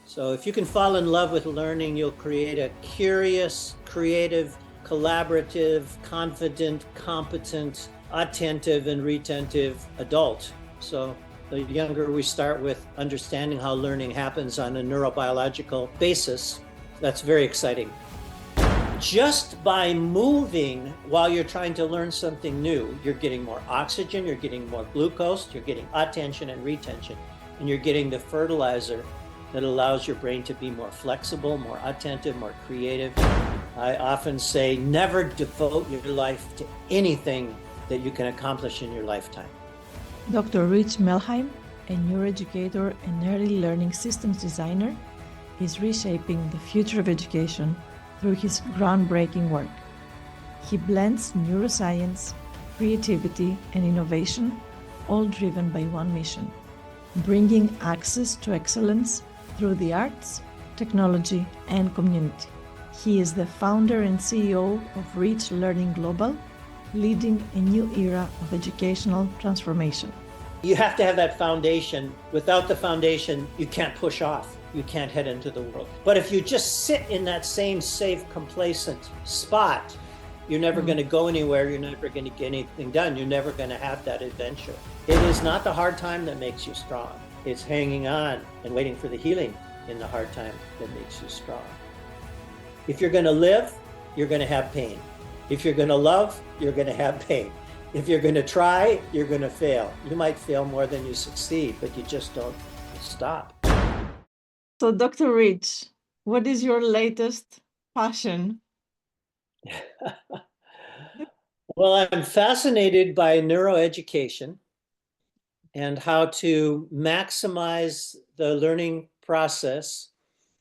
So if you can fall in love with learning, you'll create a curious, creative, collaborative, confident, competent, attentive, and retentive adult. So the younger we start with understanding how learning happens on a neurobiological basis, that's very exciting. Just by moving while you're trying to learn something new, you're getting more oxygen, you're getting more glucose, you're getting attention and retention, and you're getting the fertilizer that allows your brain to be more flexible, more attentive, more creative. I often say, never devote your life to anything that you can accomplish in your lifetime. Dr. Rich Melheim, a neuroeducator and early learning systems designer, is reshaping the future of education through his groundbreaking work. He blends neuroscience, creativity, and innovation, all driven by one mission: bringing access to excellence through the arts, technology, and community. He is the founder and CEO of Rich Learning Global, leading a new era of educational transformation. You have to have that foundation. Without the foundation, you can't push off. You can't head into the world. But if you just sit in that same safe, complacent spot, you're never going to go anywhere. You're never going to get anything done. You're never going to have that adventure. It is not the hard time that makes you strong. It's hanging on and waiting for the healing in the hard time that makes you strong. If you're going to live, you're going to have pain. If you're going to love, you're going to have pain. If you're going to try, you're going to fail. You might fail more than you succeed, but you just don't stop. So, Dr. Rich, what is your latest passion? Well, I'm fascinated by neuroeducation and how to maximize the learning process,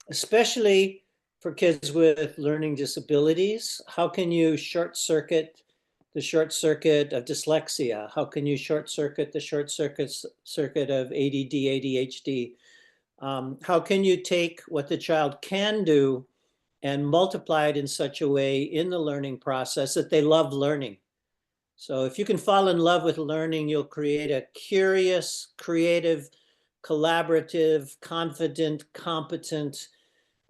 especially for kids with learning disabilities. How can you short circuit the short circuit of dyslexia? How can you short circuit the short circuit of ADD, ADHD? How can you take what the child can do and multiply it in such a way in the learning process that they love learning? So if you can fall in love with learning, you'll create a curious, creative, collaborative, confident, competent,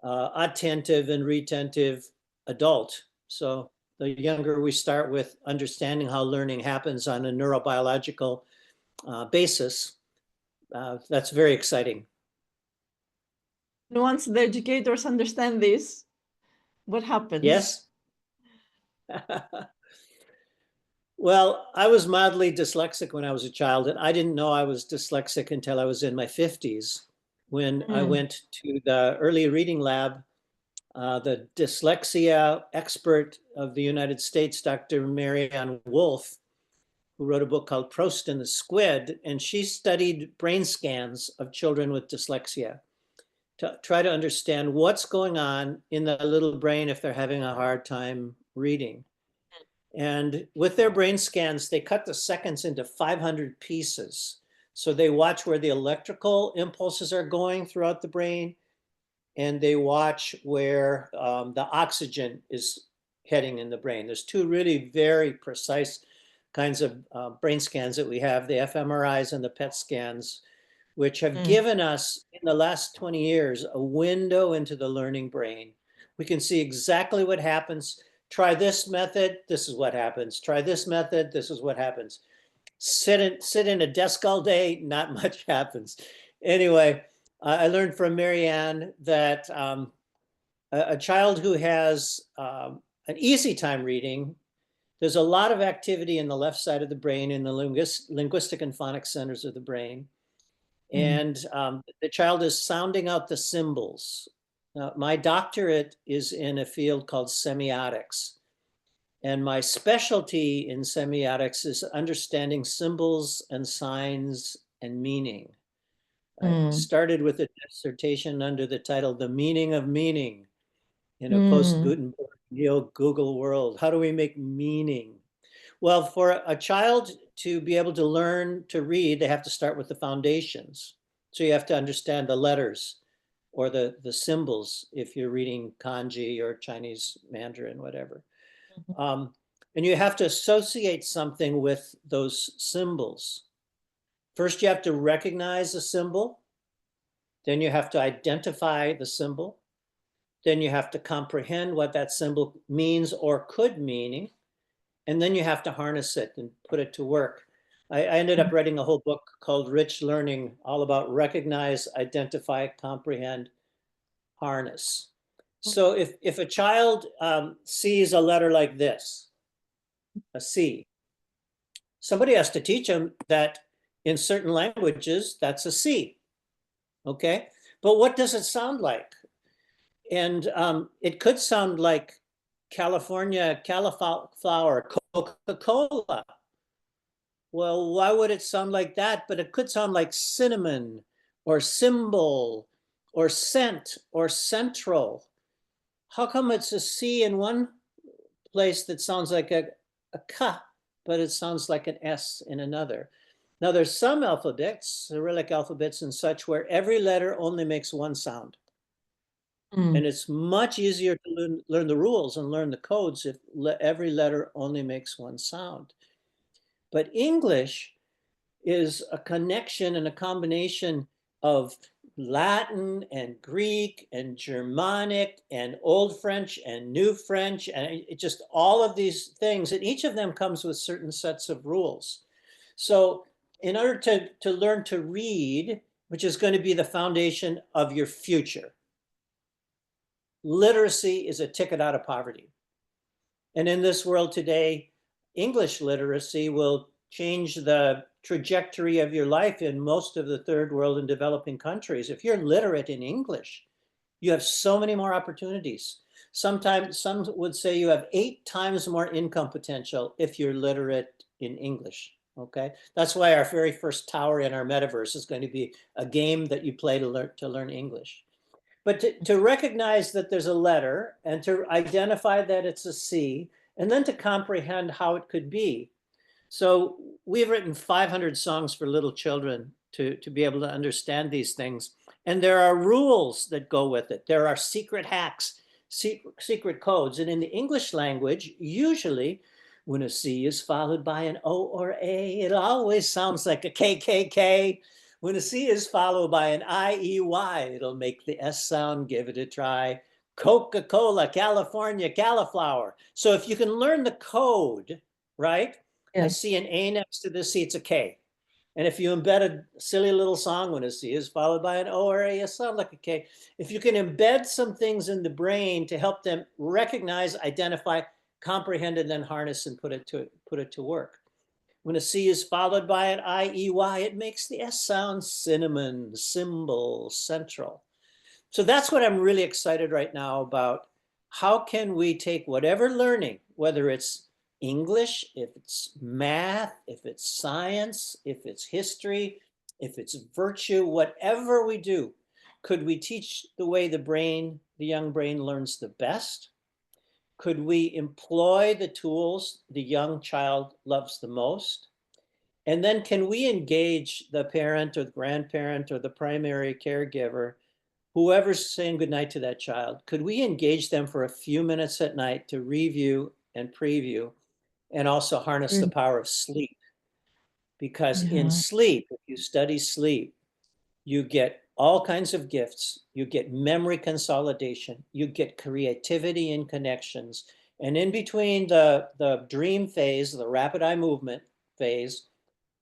attentive, and retentive adult. So the younger we start with understanding how learning happens on a neurobiological basis, that's very exciting. Once the educators understand this, what happens? Yes. Well, I was mildly dyslexic when I was a child, and I didn't know I was dyslexic until I was in my 50s when I went to the early reading lab. The dyslexia expert of the United States, Dr. Marianne Wolf, who wrote a book called Proust and the Squid, and she studied brain scans of children with dyslexia to try to understand what's going on in the little brain if they're having a hard time reading. And with their brain scans, they cut the seconds into 500 pieces. So they watch where the electrical impulses are going throughout the brain, and they watch where the oxygen is heading in the brain. There's two really very precise kinds of brain scans that we have, the fMRIs and the PET scans, which have given us, in the last 20 years, a window into the learning brain. We can see exactly what happens. Try this method, this is what happens. Try this method, this is what happens. Sit in a desk all day, not much happens. Anyway, I learned from Marianne that a child who has an easy time reading, there's a lot of activity in the left side of the brain, in the linguistic and phonic centers of the brain. And the child is sounding out the symbols. My doctorate is in a field called semiotics. And my specialty in semiotics is understanding symbols and signs and meaning. I started with a dissertation under the title, The Meaning of Meaning, in a post-Gutenberg Google world. How do we make meaning? Well, for a child to be able to learn to read, they have to start with the foundations. So you have to understand the letters or the symbols if you're reading kanji or Chinese Mandarin, whatever. And you have to associate something with those symbols. First, you have to recognize a symbol. Then you have to identify the symbol. Then you have to comprehend what that symbol means or could mean. And then you have to harness it and put it to work. I ended up writing a whole book called Rich Learning, all about recognize, identify, comprehend, harness. So if a child sees a letter like this, a C, somebody has to teach them that in certain languages, that's a C, okay? But what does it sound like? And it could sound like California cauliflower, Coca-Cola. Well, why would it sound like that? But it could sound like cinnamon or symbol or scent or central. How come it's a C in one place that sounds like a K, but it sounds like an S in another? Now, there's some alphabets, Cyrillic alphabets and such, where every letter only makes one sound. And it's much easier to learn the rules and learn the codes if every letter only makes one sound. But English is a connection and a combination of Latin and Greek and Germanic and Old French and New French and just all of these things. And each of them comes with certain sets of rules. So in order to learn to read, which is going to be the foundation of your future, literacy is a ticket out of poverty. And in this world today, English literacy will change the trajectory of your life in most of the third world and developing countries. If you're literate in English, you have so many more opportunities. Sometimes some would say you have 8 times more income potential if you're literate in English. Okay, that's why our very first tower in our metaverse is going to be a game that you play to learn English. But to recognize that there's a letter and to identify that it's a C, and then to comprehend how it could be. So we've written 500 songs for little children to be able to understand these things. And there are rules that go with it. There are secret hacks, secret codes. And in the English language, usually when a C is followed by an O or A, it always sounds like a KKK. When a C is followed by an IEY, it'll make the S sound. Give it a try. Coca-Cola, California, cauliflower. So if you can learn the code, right? Yeah. I see an A next to this C, it's a K. And if you embed a silly little song when a C is followed by an O or A, it sounds like a K. If you can embed some things in the brain to help them recognize, identify, comprehend, and then harness and put it to work. When a C is followed by an IEY, it makes the S sound: cinnamon, symbol, central. So that's what I'm really excited right now about. How can we take whatever learning, whether it's English, if it's math, if it's science, if it's history, if it's virtue, whatever we do, could we teach the way the young brain learns the best? Could we employ the tools the young child loves the most? And then can we engage the parent or the grandparent or the primary caregiver, whoever's saying goodnight to that child? Could we engage them for a few minutes at night to review and preview and also harness the power of sleep? Because in sleep, if you study sleep, you get all kinds of gifts. You get memory consolidation. You get creativity and connections. And in between the dream phase, the rapid eye movement phase,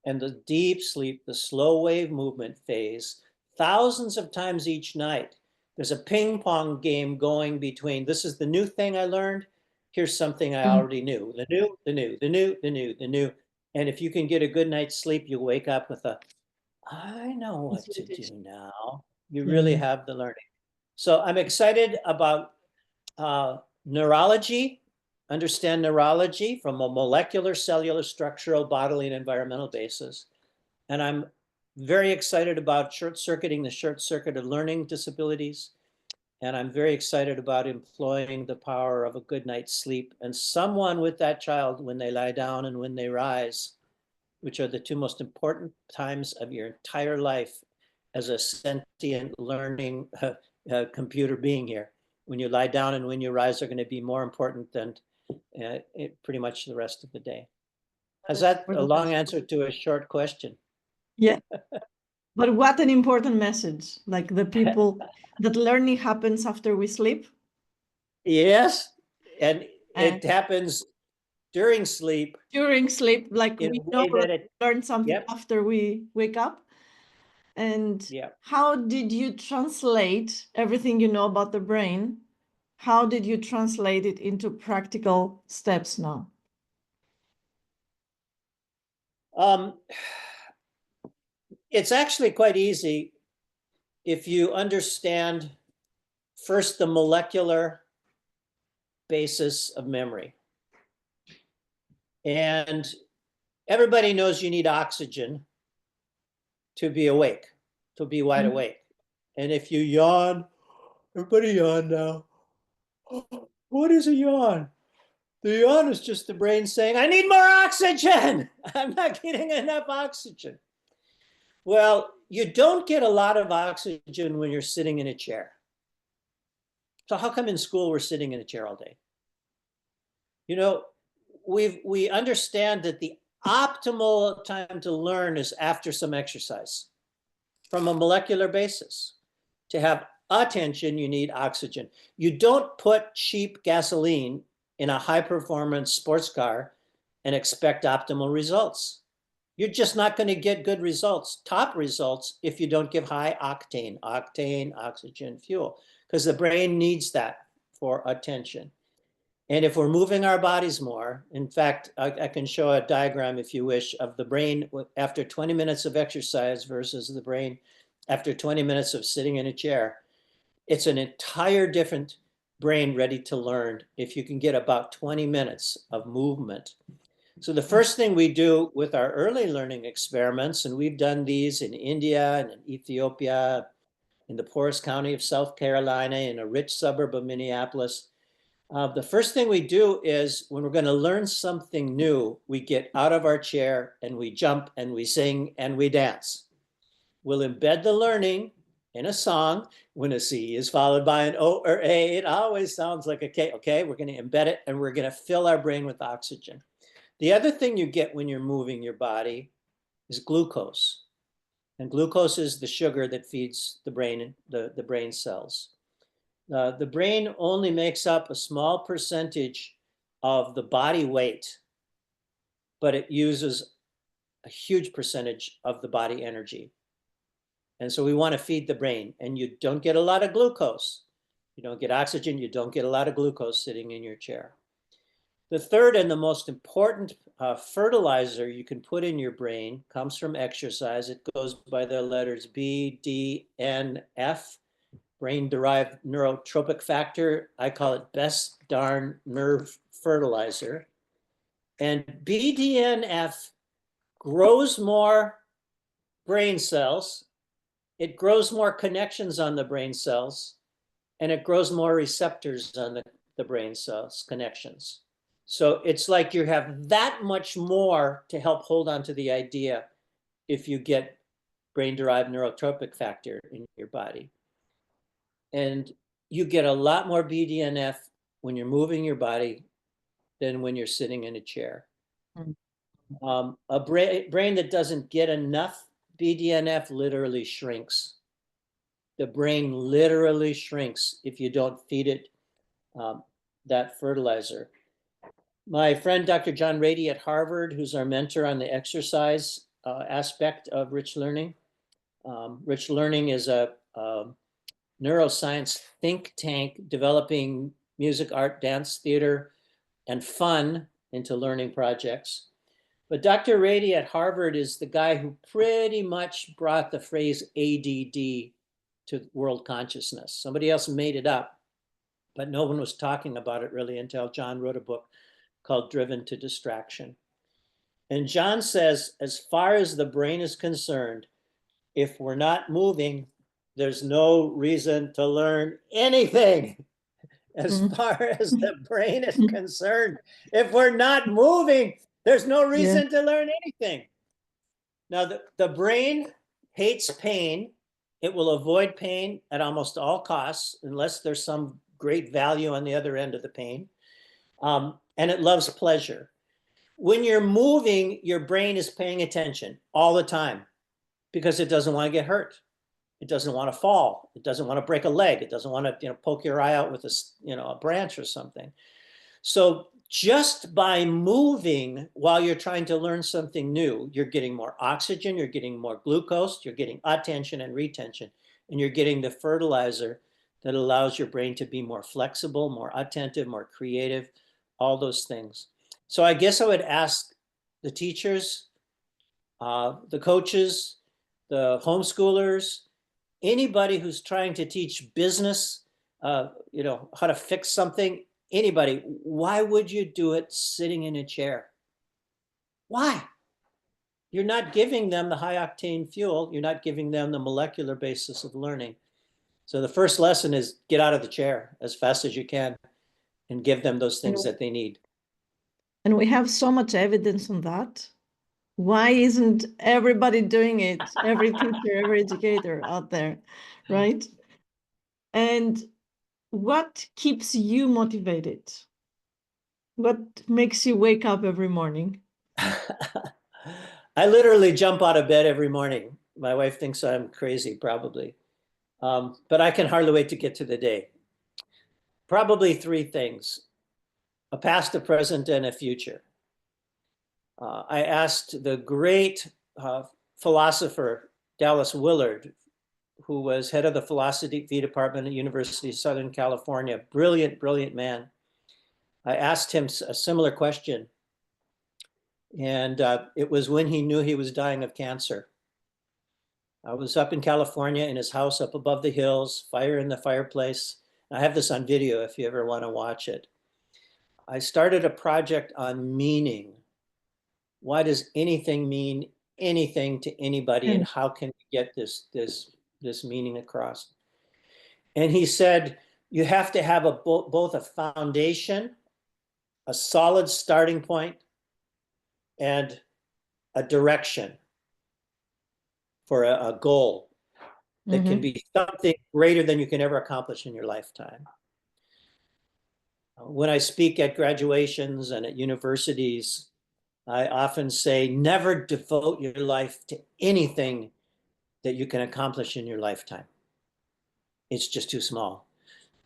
and the deep sleep, the slow wave movement phase, thousands of times each night, there's a ping pong game going between, this is the new thing I learned, here's something I already knew, the new, the new, the new, the new, the new. And if you can get a good night's sleep, you wake up with a, I know what to do now. You really have the learning. So I'm excited about neurology, understand neurology from a molecular, cellular, structural, bodily, and environmental basis. And I'm very excited about short-circuiting the short circuit of learning disabilities. And I'm very excited about employing the power of a good night's sleep and someone with that child when they lie down and when they rise, which are the 2 most important times of your entire life as a sentient learning computer being here. When you lie down and when you rise are going to be more important than pretty much the rest of the day. Is that a long answer to a short question? Yeah. But what an important message, like the people that learning happens after we sleep. Yes, and And it happens during sleep during sleep, like in a we know way that that it, we learn something yep, after we wake up. And yep. how did you translate everything you know about the brain? How did you translate it into practical steps now? Um, it's actually quite easy if you understand first the molecular basis of memory. And everybody knows you need oxygen to be awake, to be wide awake. And if you yawn, everybody yawn now. What is a yawn? The yawn is just the brain saying, I need more oxygen. I'm not getting enough oxygen. Well, you don't get a lot of oxygen when you're sitting in a chair. So how come in school we're sitting in a chair all day? You know, we understand that the optimal time to learn is after some exercise from a molecular basis. To have attention, you need oxygen. You don't put cheap gasoline in a high performance sports car and expect optimal results. You're just not going to get good results, top results, if you don't give high octane, oxygen, fuel, because the brain needs that for attention. And if we're moving our bodies more, in fact, I can show a diagram, if you wish, of the brain after 20 minutes of exercise versus the brain after 20 minutes of sitting in a chair. It's an entire different brain ready to learn if you can get about 20 minutes of movement. So the first thing we do with our early learning experiments, and we've done these in India and in Ethiopia, in the poorest county of South Carolina, in a rich suburb of Minneapolis, the first thing we do is when we're going to learn something new, we get out of our chair and we jump and we sing and we dance. We'll embed the learning in a song. When a C is followed by an O or A, it always sounds like a K. Okay, we're going to embed it and we're going to fill our brain with oxygen. The other thing you get when you're moving your body is glucose. And glucose is the sugar that feeds the brain, the brain cells. The brain only makes up a small percentage of the body weight, but it uses a huge percentage of the body energy. And so we want to feed the brain, and you don't get a lot of glucose. You don't get oxygen, you don't get a lot of glucose sitting in your chair. The third and the most important fertilizer you can put in your brain comes from exercise. It goes by the letters B, D, N, F, brain-derived neurotropic factor. I call it best darn nerve fertilizer. And BDNF grows more brain cells, it grows more connections on the brain cells, and it grows more receptors on the brain cells connections. So it's like you have that much more to help hold on to the idea if you get brain-derived neurotropic factor in your body. And you get a lot more BDNF when you're moving your body than when you're sitting in a chair. A brain that doesn't get enough BDNF literally shrinks. The brain literally shrinks if you don't feed it that fertilizer. My friend, Dr. John Rady at Harvard, who's our mentor on the exercise aspect of rich learning. Rich learning is a neuroscience think tank developing music, art, dance, theater, and fun into learning projects. But Dr. Rady at Harvard is the guy who pretty much brought the phrase ADD to world consciousness. Somebody else made it up, but no one was talking about it really until John wrote a book called Driven to Distraction. And John says, as far as the brain is concerned, if we're not moving, there's no reason to learn anything. As far as the brain is concerned, if we're not moving, there's no reason to learn anything. Now, the brain hates pain. It will avoid pain at almost all costs, unless there's some great value on the other end of the pain. And it loves pleasure. When you're moving, your brain is paying attention all the time, because it doesn't want to get hurt. It doesn't want to fall. It doesn't want to break a leg. It doesn't want to, poke your eye out with a branch or something. So just by moving while you're trying to learn something new, you're getting more oxygen, you're getting more glucose, you're getting attention and retention, and you're getting the fertilizer that allows your brain to be more flexible, more attentive, more creative, all those things. So I guess I would ask the teachers, the coaches, the homeschoolers, anybody who's trying to teach business, how to fix something, anybody, why would you do it sitting in a chair? Why? You're not giving them the high octane fuel. You're not giving them the molecular basis of learning. So the first lesson is get out of the chair as fast as you can and give them those things that they need. And we have so much evidence on that. Why isn't everybody doing it? Every teacher, every educator out there, right? And what keeps you motivated? What makes you wake up every morning? I literally jump out of bed every morning. My wife thinks I'm crazy, probably. But I can hardly wait to get to the day. Probably three things: a past, a present, and a future. I asked the great philosopher Dallas Willard, who was head of the philosophy department at University of Southern California, brilliant, brilliant man. I asked him a similar question, and it was when he knew he was dying of cancer. I was up in California in his house up above the hills, fire in the fireplace. I have this on video if you ever want to watch it. I started a project on meaning. Why does anything mean anything to anybody, and how can we get this meaning across? And he said, you have to have both a foundation, a solid starting point, and a direction for a goal that can be something greater than you can ever accomplish in your lifetime. When I speak at graduations and at universities, I often say, never devote your life to anything that you can accomplish in your lifetime. It's just too small.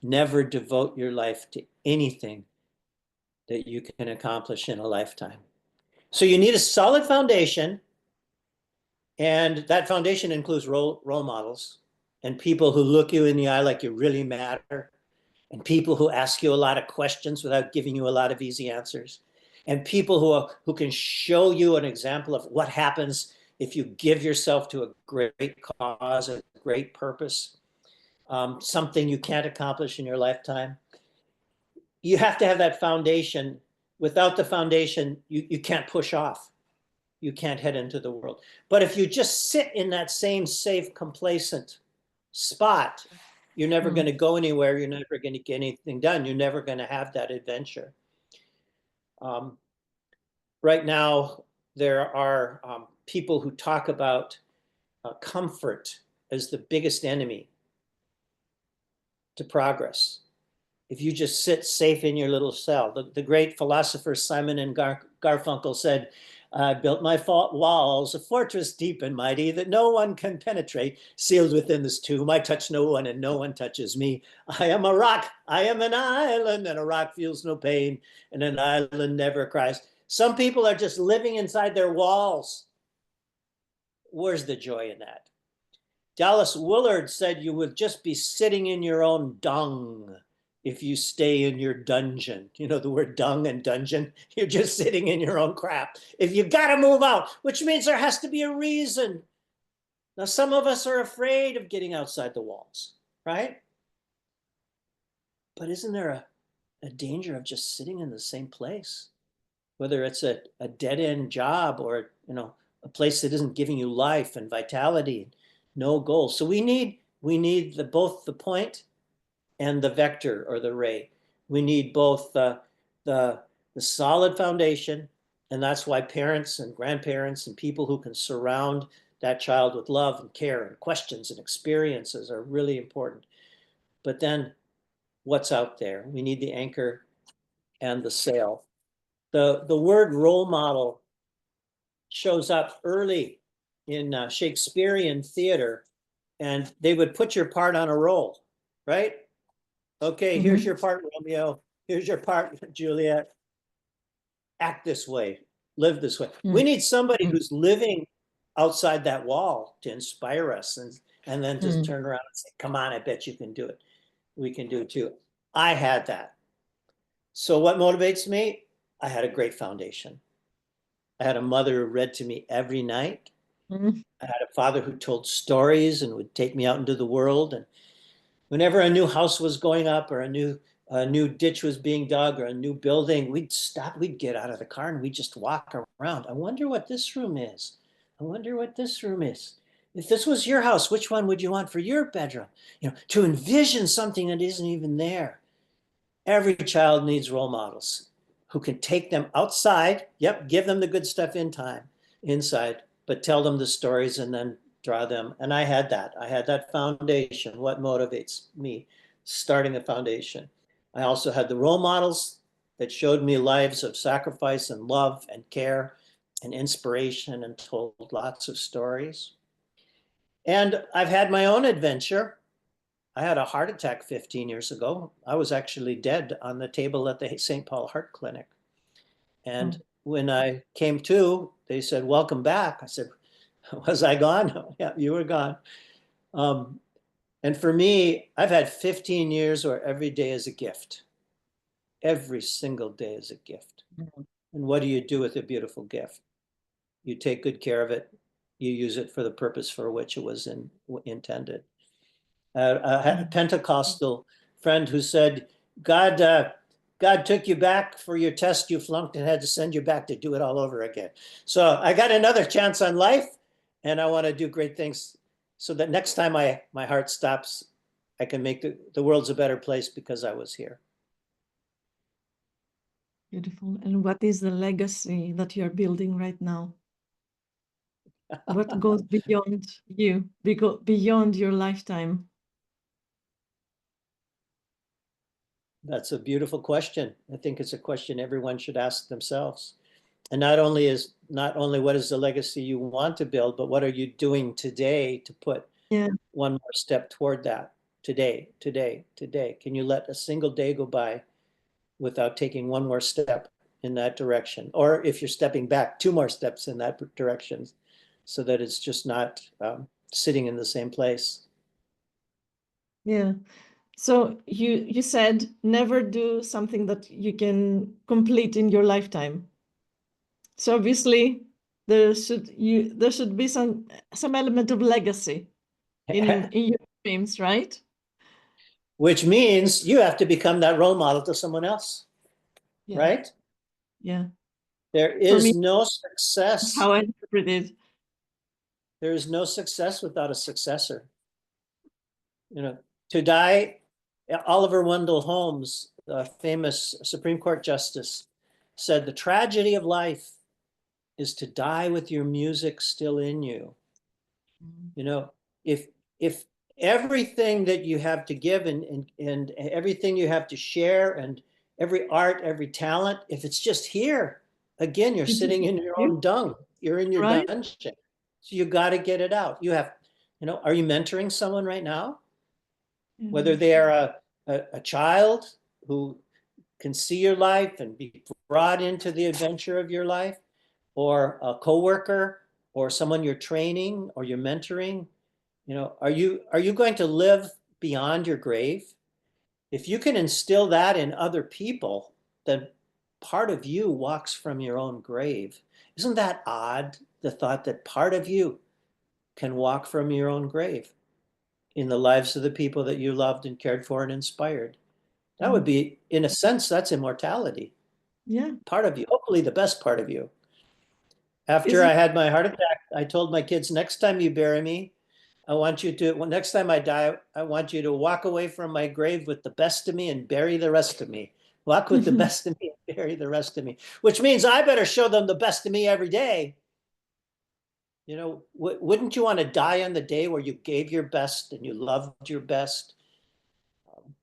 Never devote your life to anything that you can accomplish in a lifetime. So you need a solid foundation, and that foundation includes role models and people who look you in the eye like you really matter, and people who ask you a lot of questions without giving you a lot of easy answers, and people who can show you an example of what happens if you give yourself to a great cause, a great purpose, something you can't accomplish in your lifetime. You have to have that foundation. Without the foundation, you can't push off. You can't head into the world. But if you just sit in that same safe, complacent spot, you're never going to go anywhere. You're never going to get anything done. You're never going to have that adventure. Right now, there are people who talk about comfort as the biggest enemy to progress. If you just sit safe in your little cell. The great philosopher Simon and Garfunkel said, I built my walls, a fortress deep and mighty that no one can penetrate, sealed within this tomb. I touch no one and no one touches me. I am a rock, I am an island, and a rock feels no pain, and an island never cries. Some people are just living inside their walls. Where's the joy in that? Dallas Willard said you would just be sitting in your own dung if you stay in your dungeon. You know the word dung and dungeon? You're just sitting in your own crap. If you got to move out, which means there has to be a reason. Now, some of us are afraid of getting outside the walls, right? But isn't there a danger of just sitting in the same place? Whether it's a dead-end job or, a place that isn't giving you life and vitality, no goals. So we need both the point and the vector or the ray. We need both the solid foundation, and that's why parents and grandparents and people who can surround that child with love and care and questions and experiences are really important. But then what's out there? We need the anchor and the sail. The word role model shows up early Shakespearean theater, and they would put your part on a roll, right? Okay, here's Mm-hmm. your part, Romeo. Here's your part, Juliet. Act this way, live this way. We need somebody Mm-hmm. who's living outside that wall to inspire us, and then just turn around and say, come on, I bet you can do it. We can do it too. I had that. So what motivates me? I had a great foundation. I had a mother who read to me every night. Mm-hmm. I had a father who told stories and would take me out into the world. And whenever a new house was going up or a new ditch was being dug or a new building, we'd stop, we'd get out of the car and we'd just walk around. I wonder what this room is. I wonder what this room is. If this was your house, which one would you want for your bedroom? To envision something that isn't even there. Every child needs role models who can take them outside. Yep, give them the good stuff inside, but tell them the stories and then draw them. And I had that. I had that foundation. What motivates me? Starting a foundation. I also had the role models that showed me lives of sacrifice and love and care and inspiration and told lots of stories. And I've had my own adventure. I had a heart attack 15 years ago. I was actually dead on the table at the St. Paul Heart Clinic. And Oh, when I came to, they said, welcome back. I said, was I gone? Yeah, you were gone. Um, and for me, I've had 15 years where every day is a gift. Every single day is a gift. And what do you do with a beautiful gift? You take good care of it. You use it for the purpose for which it was intended. I had a Pentecostal friend who said, God, God took you back for your test you flunked and had to send you back to do it all over again. So I got another chance on life, and I want to do great things so that next time my heart stops, I can make the world's a better place because I was here. beautiful. And what is the legacy that you're building right now? What goes beyond you, beyond your lifetime? That's a beautiful question. I think it's a question everyone should ask themselves. And not only what is the legacy you want to build, but what are you doing today to put Yeah. one more step toward that today, today, today? Can you let a single day go by without taking one more step in that direction? Or if you're stepping back, two more steps in that direction so that it's just not sitting in the same place. Yeah. So you said never do something that you can complete in your lifetime. So obviously there should be some element of legacy in your dreams, right? Which means you have to become that role model to someone else, Yeah. right? Yeah. There For me, is no that's success. how I interpret it. There is no success without a successor. You know, to die, Oliver Wendell Holmes, a famous Supreme Court justice, said the tragedy of life is to die with your music still in you. Mm. You know, if everything that you have to give and everything you have to share and every art, every talent, if it's just here, again, you're It's just sitting in your you, own dung. You're in your right? dungeon. So you got to get it out. Are you mentoring someone right now? Whether Mm. they are a child who can see your life and be brought into the adventure of your life, or a coworker, or someone you're training or you're mentoring. Are you going to live beyond your grave? If you can instill that in other people, then part of you walks from your own grave. Isn't that odd, the thought that part of you can walk from your own grave in the lives of the people that you loved and cared for and inspired? That would Mm. be, in a sense, that's immortality. Yeah. Part of you, hopefully the best part of you. Is After it? I had my heart attack, I told my kids, next time you bury me, next time I die, I want you to walk away from my grave with the best of me and bury the rest of me. Walk with the best of me and bury the rest of me, which means I better show them the best of me every day. Wouldn't you want to die on the day where you gave your best and you loved your best?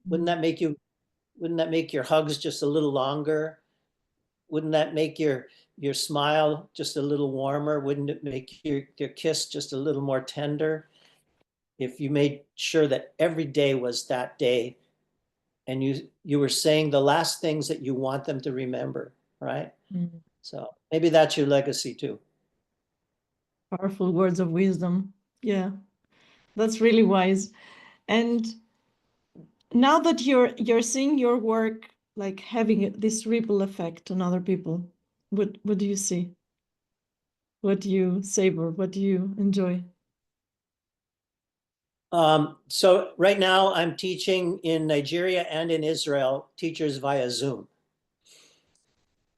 Wouldn't Mm. that make your hugs just a little longer? Wouldn't that make your smile just a little warmer? Wouldn't it make your kiss just a little more tender? If you made sure that every day was that day and you were saying the last things that you want them to remember, right? Mm. So maybe that's your legacy too. Powerful words of wisdom. Yeah, that's really wise. And now that you're seeing your work like having this ripple effect on other people, what do you see? What do you savor? What do you enjoy? So right now I'm teaching in Nigeria and in Israel, teachers via Zoom.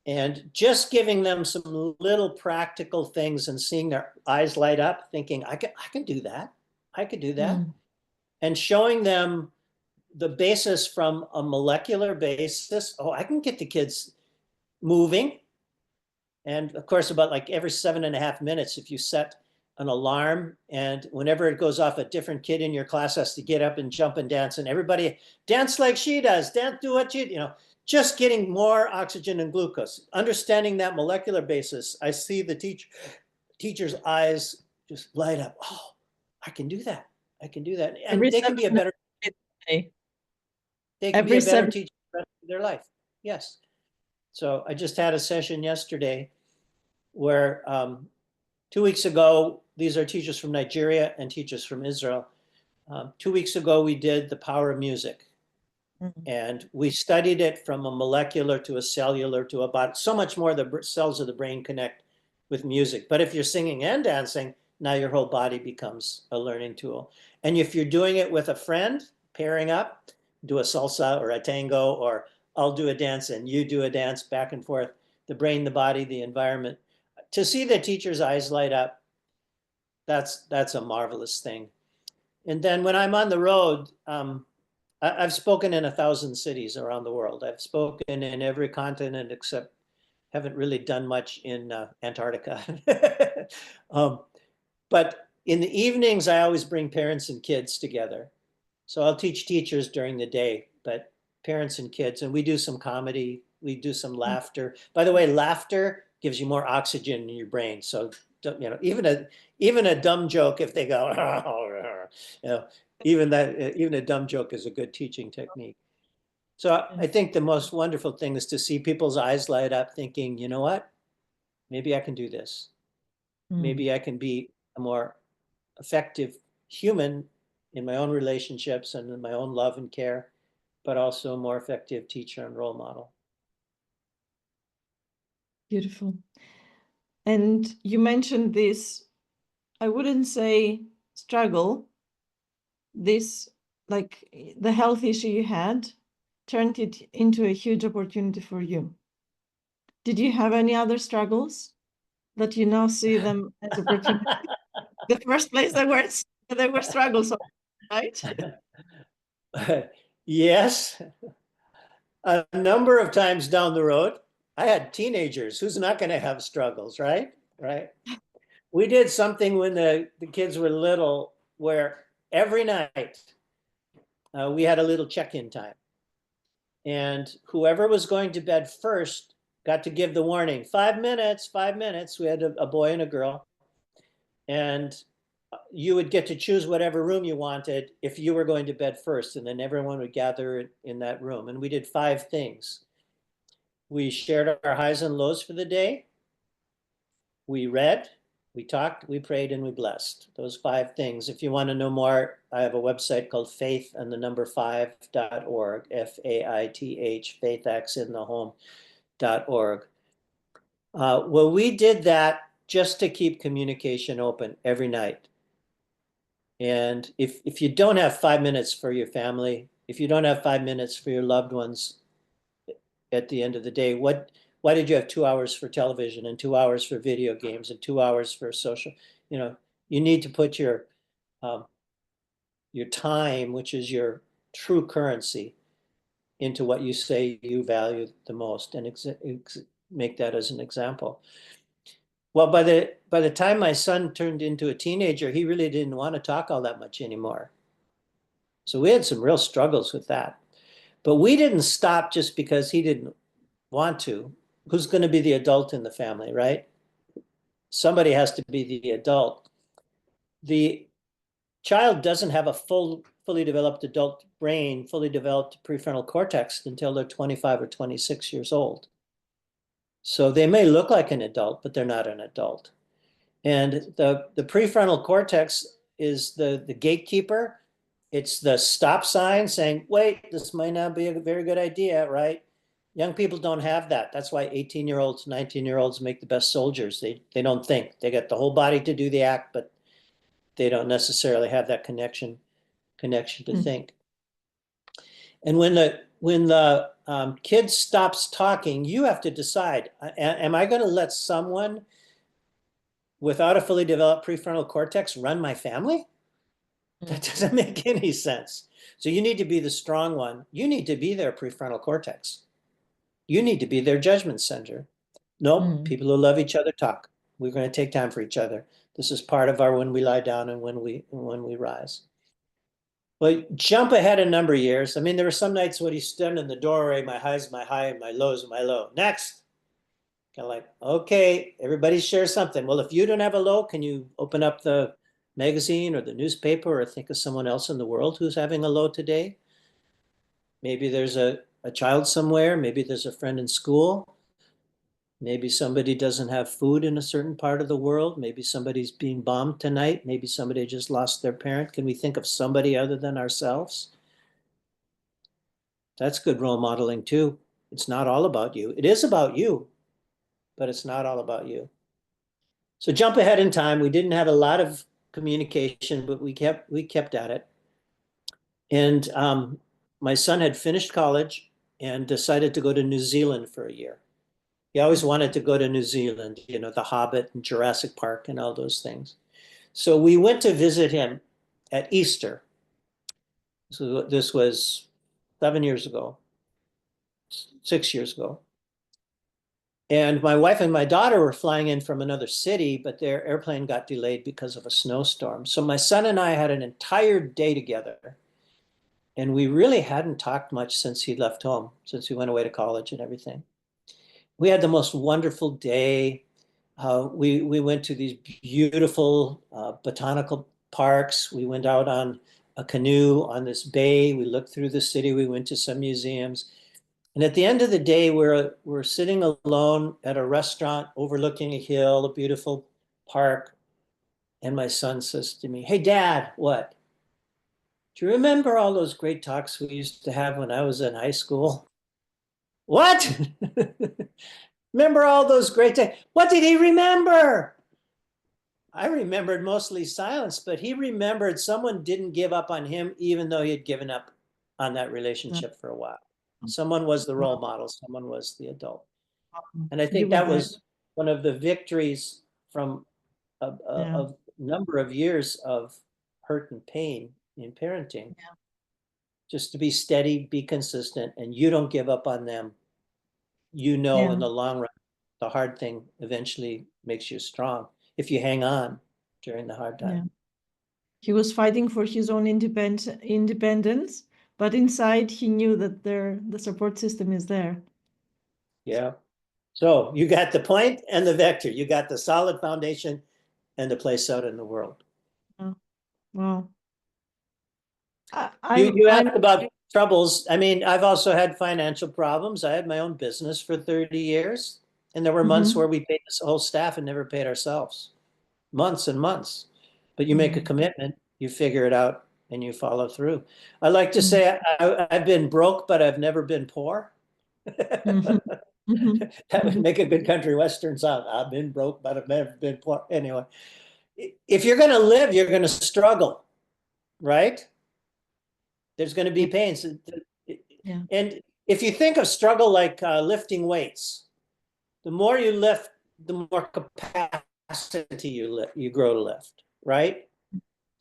And just giving them some little practical things and seeing their eyes light up, thinking, I can do that. I could do that. Mm. And showing them the basis from a molecular basis. Oh, I can get the kids moving. And of course, about like every 7.5 minutes, if you set an alarm and whenever it goes off, a different kid in your class has to get up and jump and dance, and everybody dance like she does, dance, do what just getting more oxygen and glucose, understanding that molecular basis. I see the teacher's eyes just light up. Oh, I can do that. I can do that. And Every they can be a 7 better, day. they can be Every a better seven. teacher for the rest of their life. Yes. So I just had a session yesterday where 2 weeks ago, these are teachers from Nigeria and teachers from Israel. 2 weeks ago, we did the power of music. Mm. And we studied it from a molecular to a cellular to about so much more the cells of the brain connect with music. But if you're singing and dancing, now your whole body becomes a learning tool. And if you're doing it with a friend, pairing up, do a salsa or a tango, or I'll do a dance and you do a dance, back and forth, the brain, the body, the environment. To see the teacher's eyes light up, that's a marvelous thing. And then when I'm on the road, I've spoken in 1,000 cities around the world. I've spoken in every continent except haven't really done much in Antarctica. um, but in the evenings, I always bring parents and kids together. So I'll teach teachers during the day, but parents and kids, and we do some comedy, we do some laughter. By the way, laughter gives you more oxygen in your brain. So even a dumb joke, if they go, you know, even a dumb joke is a good teaching technique. So I Mm. think the most wonderful thing is to see people's eyes light up, thinking, you know what? Maybe I can do this. Mm. Maybe I can be a more effective human in my own relationships and in my own love and care, but also a more effective teacher and role model. Beautiful. And you mentioned this, I wouldn't say struggle, this like the health issue you had turned it into a huge opportunity for you. Did you have any other struggles that you now see them as opportunity? The first place they were struggles, right? Yes, a number of times down the road, I had teenagers. Who's not going to have struggles, right? Right. We did something when the kids were little where every night we had a little check-in time. And whoever was going to bed first got to give the warning, 5 minutes, 5 minutes. We had a boy and a girl. And you would get to choose whatever room you wanted if you were going to bed first. And then everyone would gather in that room. And we did 5 things. We shared our highs and lows for the day. We read, we talked, we prayed, and we blessed. Those 5 things. If you want to know more, I have a website called faith and the number 5.org, FAITH, faithx in the home.org. Well, we did that just to keep communication open every night. And if you don't have 5 minutes for your family, if you don't have 5 minutes for your loved ones at the end of the day, why did you have 2 hours for television and 2 hours for video games and 2 hours for social? You need to put um, your time, which is your true currency, into what you say you value the most, and make that as an example. Well, by the time my son turned into a teenager, he really didn't want to talk all that much anymore. So we had some real struggles with that. But we didn't stop just because he didn't want to. who's going to be the adult in the family, right? Somebody has to be the adult. The child doesn't have a fully developed adult brain, fully developed prefrontal cortex until they're 25 or 26 years old. So they may look like an adult, but they're not an adult. And the prefrontal cortex is the gatekeeper. It's the stop sign saying, wait, this might not be a very good idea, right? Young people don't have that. That's why 18-year-olds, 19-year-olds make the best soldiers. They don't think. They get the whole body to do the act, but they don't necessarily have that connection to think. And when the kid stops talking, you have to decide, am I going to let someone without a fully developed prefrontal cortex run my family? That doesn't make any sense. So you need to be the strong one. You need to be their prefrontal cortex. You need to be their judgment center. Nope, people who love each other talk. We're going to take time for each other. This is part of our when we lie down and when we rise. Well, jump ahead a number of years. I mean, there were some nights when he stood in the doorway, my highs, my high, my lows, my low. Next. Kind of like, okay, everybody share something. Well, if you don't have a low, can you open up the magazine or the newspaper or think of someone else in the world who's having a low today? Maybe there's a child somewhere. Maybe there's a friend in school. Maybe somebody doesn't have food in a certain part of the world. Maybe somebody's being bombed tonight. Maybe somebody just lost their parent. Can we think of somebody other than ourselves? That's good role modeling too. It's not all about you. It is about you, but it's not all about you. So jump ahead in time. We didn't have a lot of communication, but we kept at it. And my son had finished college and decided to go to New Zealand for a year. He always wanted to go to New Zealand, you know, the Hobbit and Jurassic Park and all those things. So we went to visit him at Easter. So this was 7 years ago, 6 years ago. And my wife and my daughter were flying in from another city, but their airplane got delayed because of a snowstorm. So my son and I had an entire day together. And we really hadn't talked much since he left home, since he went away to college and everything. We had the most wonderful day. We went to these beautiful botanical parks. We went out on a canoe on this bay. We looked through the city. We went to some museums. And at the end of the day, we're sitting alone at a restaurant overlooking a hill, a beautiful park. And my son says to me, "Hey, Dad, what? Do you remember all those great talks we used to have when I was in high school?" What? Remember all those great days? What did he remember? I remembered mostly silence, but he remembered someone didn't give up on him, even though he had given up on that relationship for a while. Someone was the role model, someone was the adult. And I You think were that there. was one of the victories from a number of years of hurt and pain in parenting. Yeah. Just to be steady, be consistent, and you don't give up on them. You know, Yeah. in the long run, the hard thing eventually makes you strong if you hang on during the hard Yeah. time. He was fighting for his own independence, but inside he knew that the support system is there. Yeah. So you got the point and the vector. You got the solid foundation and the place out in the world. Oh, wow. You I'm asked about troubles. I mean, I've also had financial problems. I had my own business for 30 years, and there were months where we paid the whole staff and never paid ourselves. Months and months. But you make a commitment, you figure it out, and you follow through. I like to say I've been broke, but I've never been poor. That would make a good country western song. I've been broke, but I've never been poor. Anyway, if you're going to live, you're going to struggle, right? There's going to be pains. Yeah. And if you think of struggle like lifting weights, the more you lift, the more capacity you grow to lift, right?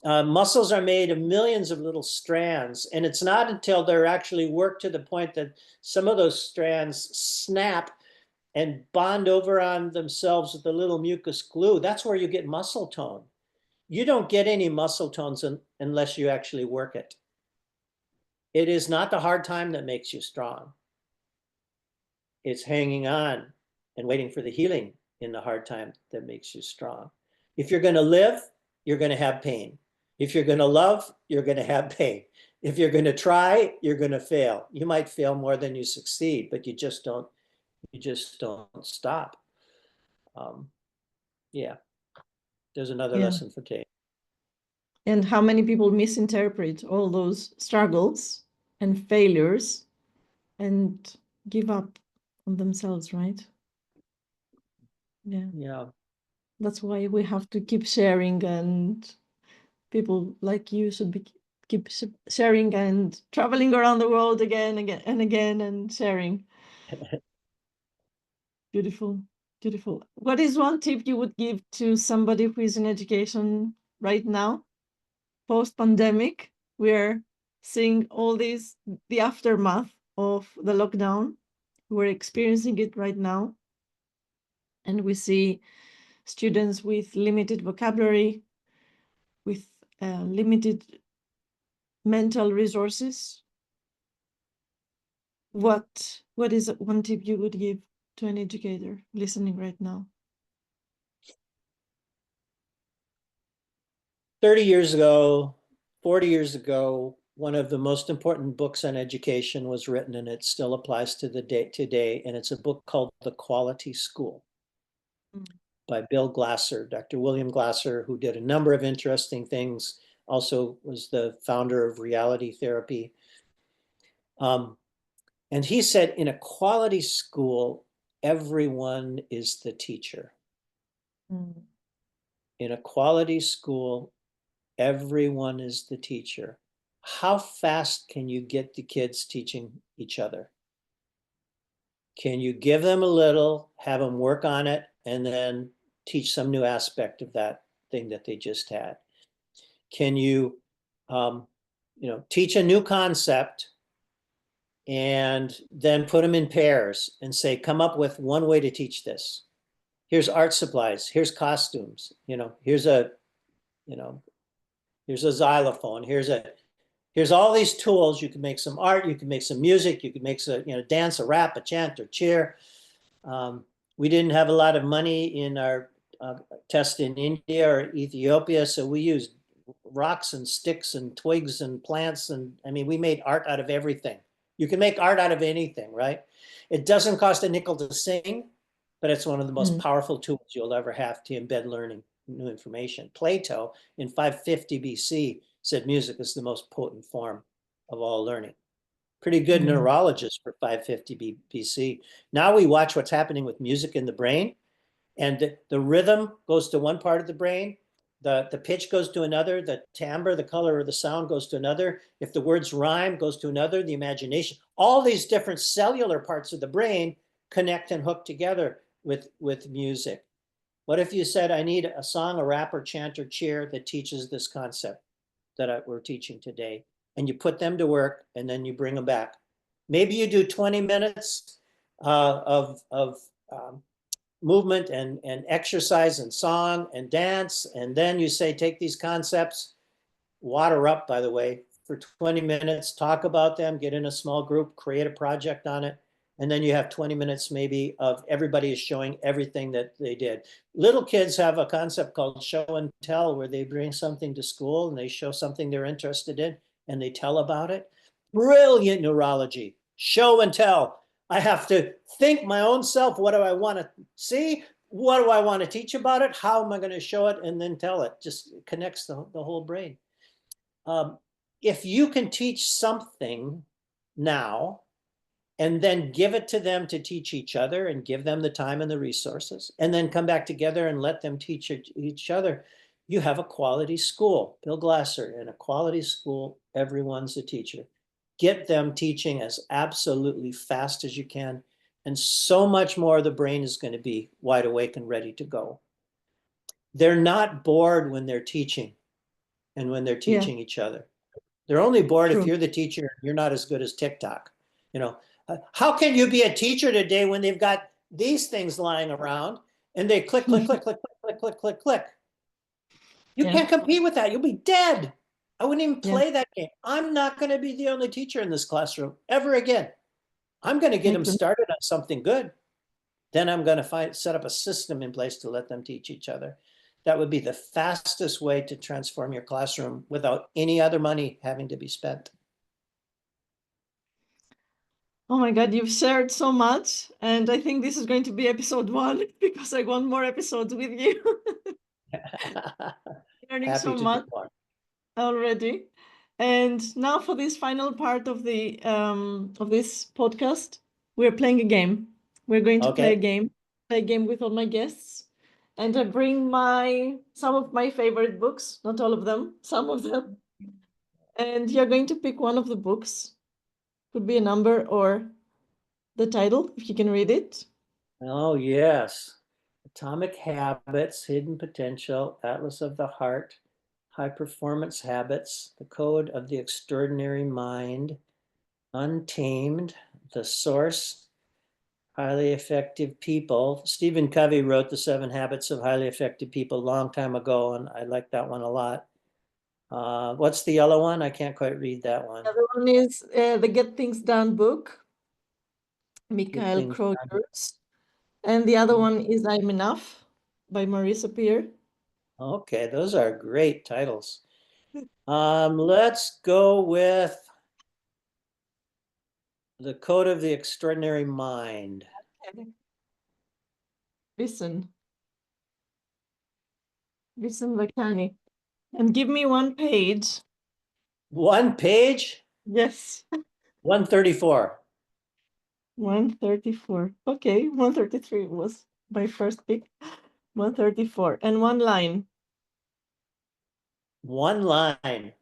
Muscles are made of millions of little strands, and it's not until they're actually worked to the point that some of those strands snap and bond over on themselves with a little mucus glue. That's where you get muscle tone. You don't get any muscle tones unless you actually work it. It is not the hard time that makes you strong. It's hanging on and waiting for the healing in the hard time that makes you strong. If you're going to live, you're going to have pain. If you're going to love, you're going to have pain. If you're going to try, you're going to fail. You might fail more than you succeed, but you just don't stop. Yeah, there's another Yeah. lesson for today. And how many people misinterpret all those struggles and failures and give up on themselves, right? Yeah. Yeah. That's why we have to keep sharing, and people like you should be keep sharing and traveling around the world again and sharing. Beautiful, beautiful. What is one tip you would give to somebody who is in education right now, post-pandemic? We're seeing all this, the aftermath of the lockdown. We're experiencing it right now. And we see students with limited vocabulary, with limited mental resources. What is one tip you would give to an educator listening right now? 30 years ago, 40 years ago, one of the most important books on education was written, and it still applies to the day today. And it's a book called The Quality School by Bill Glasser, Dr. William Glasser, who did a number of interesting things, also was the founder of reality therapy. And he said, in a quality school, everyone is the teacher. In a quality school, everyone is the teacher. How fast can you get the kids teaching each other? Can you give them a little, have them work on it, and then teach some new aspect of that thing that they just had? Can you, teach a new concept and then put them in pairs and say, come up with one way to teach this. Here's art supplies. Here's costumes. Here's a xylophone. Here's all these tools. You can make some art. You can make some music. You can make some, dance, a rap, a chant, or cheer. We didn't have a lot of money in our test in India or Ethiopia, so we used rocks and sticks and twigs and plants. And I mean, we made art out of everything. You can make art out of anything, right? It doesn't cost a nickel to sing, but it's one of the most powerful tools you'll ever have to embed learning, new information. Plato in 550 BC said music is the most potent form of all learning. Pretty good neurologist for 550 BC. Now we watch what's happening with music in the brain, and the rhythm goes to one part of the brain, the pitch goes to another, the timbre, the color of the sound goes to another. If the words rhyme, goes to another, the imagination. All these different cellular parts of the brain connect and hook together with music. What if you said, I need a song, a rap, or chant, or cheer that teaches this concept that we're teaching today? And you put them to work, and then you bring them back. Maybe you do 20 minutes of movement and exercise and song and dance. And then you say, take these concepts, water up, by the way, for 20 minutes, talk about them, get in a small group, create a project on it. And then you have 20 minutes maybe of everybody is showing everything that they did. Little kids have a concept called show and tell, where they bring something to school and they show something they're interested in and they tell about it. Brilliant neurology, show and tell. I have to think my own self. What do I want to see? What do I want to teach about it? How am I going to show it and then tell it? Just connects the whole brain. If you can teach something now and then give it to them to teach each other and give them the time and the resources, and then come back together and let them teach each other, you have a quality school. Bill Glasser, in a quality school, everyone's a teacher. Get them teaching as absolutely fast as you can, and so much more of the brain is going to be wide awake and ready to go. They're not bored when they're teaching and when they're teaching each other. They're only bored if you're the teacher and you're not as good as TikTok. How can you be a teacher today when they've got these things lying around and they click, click, click, click, click, click, click, click? You can't compete with that. You'll be dead. I wouldn't even play that game. I'm not going to be the only teacher in this classroom ever again. I'm going to get them started on something good. Then I'm going to set up a system in place to let them teach each other. That would be the fastest way to transform your classroom without any other money having to be spent. Oh my God, you've shared so much. And I think this is going to be episode 1 because I want more episodes with you. Learning Happy so to do much more. already. And now for this final part of the of this podcast, we're playing a game. We're going to Okay. play a game with all my guests. And I bring some of my favorite books, not all of them, some of them. And you're going to pick one of the books. Could be a number or the title, if you can read it. Oh, yes. Atomic Habits, Hidden Potential, Atlas of the Heart, High Performance Habits, The Code of the Extraordinary Mind, Untamed, The Source, Highly Effective People. Stephen Covey wrote The 7 Habits of Highly Effective People a long time ago, and I like that one a lot. What's the yellow one? I can't quite read that one. The other one is the Get Things Done book, Get Mikhail things done. Kroger's. And the other one is I'm Enough by Marisa Peer. Okay, those are great titles. Let's go with The Code of the Extraordinary Mind. Listen, listen, Vakani. And give me one page. One page, Yes. 134. 134. Okay, 133 was my first pick. 134. And one line. One line.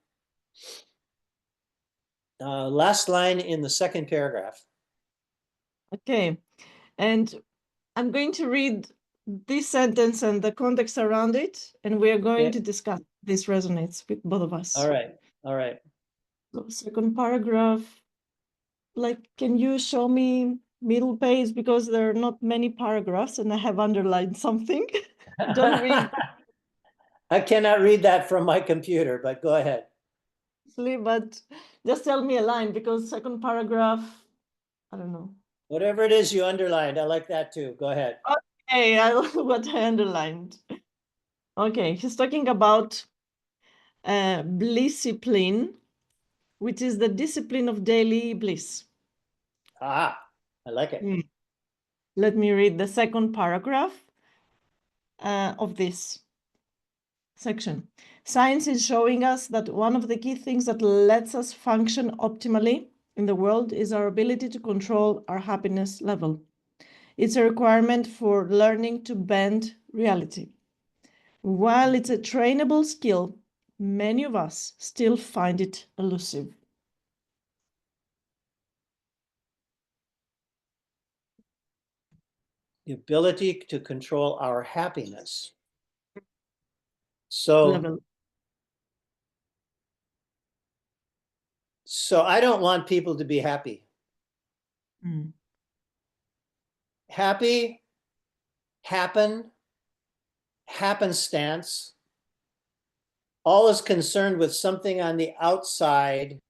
Last line in the second paragraph. Okay. And I'm going to read this sentence and the context around it, and we are going to discuss this resonates with both of us. All right. All right. So second paragraph, like, can you show me middle page because there are not many paragraphs and I have underlined something. Don't read, I cannot read that from my computer, but go ahead. but just tell me a line because second paragraph, I don't know. Whatever it is you underlined, I like that too. Go ahead. Okay, what I underlined. Okay, he's talking about blisscipline, which is the discipline of daily bliss. Ah, I like it. Let me read the second paragraph of this section. Science is showing us that one of the key things that lets us function optimally in the world is our ability to control our happiness level. It's a requirement for learning to bend reality. While it's a trainable skill, many of us still find it elusive. The ability to control our happiness. So, Level. so I don't want people to be happy. Happy, happen, happenstance, all is concerned with something on the outside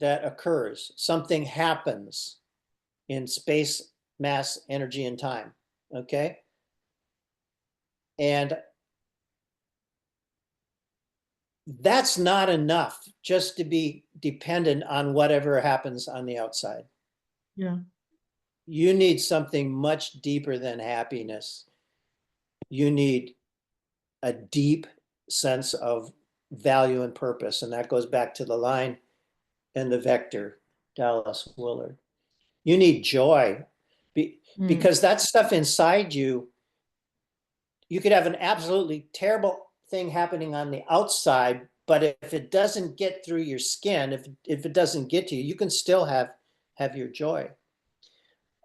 that occurs. Something happens in space, mass, energy, and time. Okay? And that's not enough just to be dependent on whatever happens on the outside. Yeah. You need something much deeper than happiness. You need a deep sense of value and purpose. And that goes back to the line and the vector, Dallas Willard. You need joy because that stuff inside you, you could have an absolutely terrible thing happening on the outside, but if it doesn't get through your skin, if it doesn't get to you, you can still have your joy.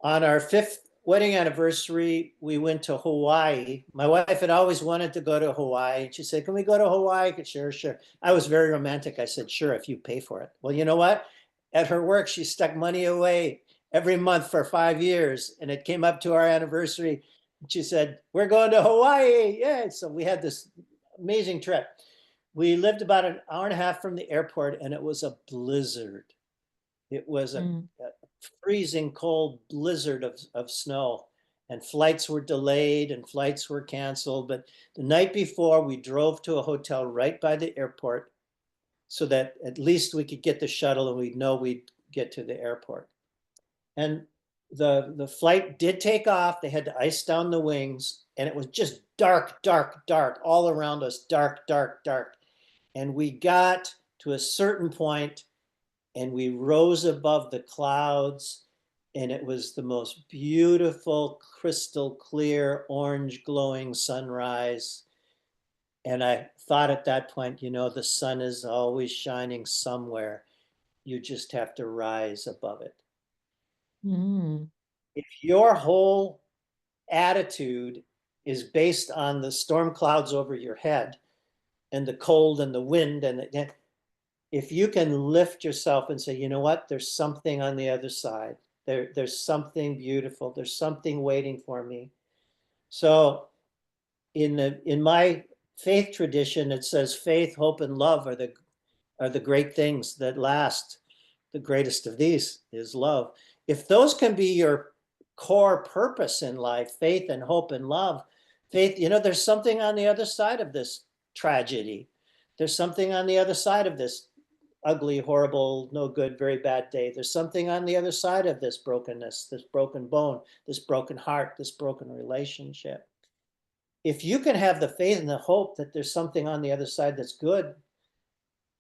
On our 5th wedding anniversary, we went to Hawaii. My wife had always wanted to go to Hawaii. She said, "Can we go to Hawaii?" Sure, sure. I was very romantic. I said, "Sure, if you pay for it." Well, you know what? At her work, she stuck money away every month for 5 years, and it came up to our anniversary. She said, "We're going to Hawaii." Yeah. So we had this amazing trip. We lived about an hour and a half from the airport, and it was a blizzard. It was a freezing cold blizzard of snow. and flights were delayed and flights were canceled. But the night before, we drove to a hotel right by the airport so that at least we could get the shuttle and we'd know we'd get to the airport. And the flight did take off. They had to ice down the wings, and it was just dark, dark, dark all around us, dark, dark, dark. And we got to a certain point and we rose above the clouds, and it was the most beautiful, crystal clear, orange glowing sunrise. And I thought at that point, the sun is always shining somewhere. You just have to rise above it. Mm. If your whole attitude is based on the storm clouds over your head and the cold and the wind, and if you can lift yourself and say, you know what, there's something on the other side. There's something beautiful. There's something waiting for me. So in my faith tradition, it says faith, hope, and love are the great things that last. The greatest of these is love. If those can be your core purpose in life, faith and hope and love, faith, there's something on the other side of this tragedy. There's something on the other side of this ugly, horrible, no good, very bad day. There's something on the other side of this brokenness, this broken bone, this broken heart, this broken relationship. If you can have the faith and the hope that there's something on the other side that's good,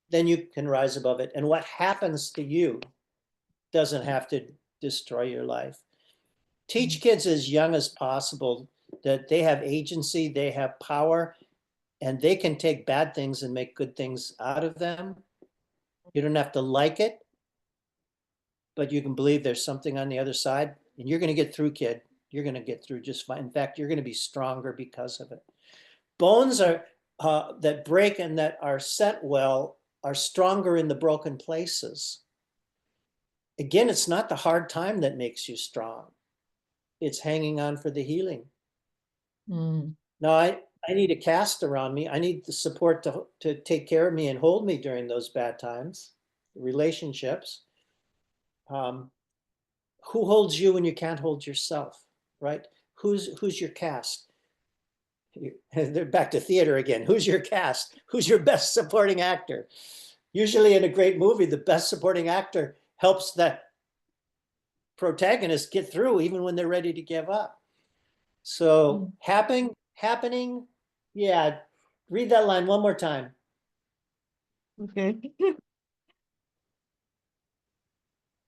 then you can rise above it. And what happens to you doesn't have to destroy your life. Teach kids as young as possible that they have agency, they have power, and they can take bad things and make good things out of them. You don't have to like it, but you can believe there's something on the other side, and you're going to get through, kid. You're going to get through just fine. In fact, you're going to be stronger because of it. Bones are that break and that are set well are stronger in the broken places. Again, it's not the hard time that makes you strong. It's hanging on for the healing. Mm. Now, I need a cast around me. I need the support to take care of me and hold me during those bad times, relationships. Who holds you when you can't hold yourself, right? Who's your cast? They're back to theater again. Who's your cast? Who's your best supporting actor? Usually in a great movie, the best supporting actor helps the protagonist get through even when they're ready to give up. So happening, yeah. Read that line one more time. Okay.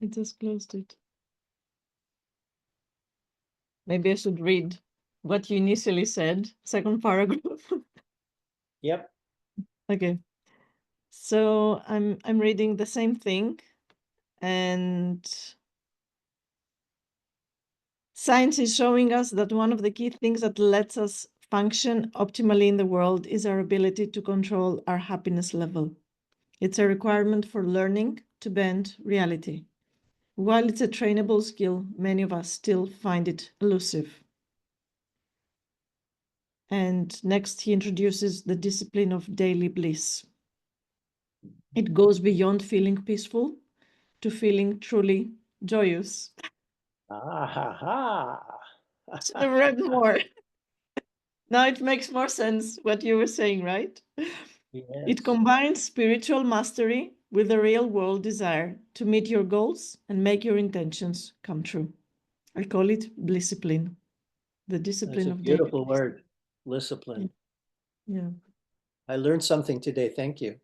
I just closed it. Maybe I should read what you initially said, second paragraph. Yep. Okay. So I'm reading the same thing, and science is showing us that one of the key things that lets us function optimally in the world is our ability to control our happiness level. It's a requirement for learning to bend reality. While it's a trainable skill, many of us still find it elusive. And next, he introduces the discipline of daily bliss. It goes beyond feeling peaceful to feeling truly joyous. Ah ha ha. Should have read more. Now it makes more sense what you were saying, right? It Yes. combines spiritual mastery with a real world desire to meet your goals and make your intentions come true. I call it discipline, the That's discipline a of daily beautiful bliss. word, discipline. Yeah. I learned something today. Thank you.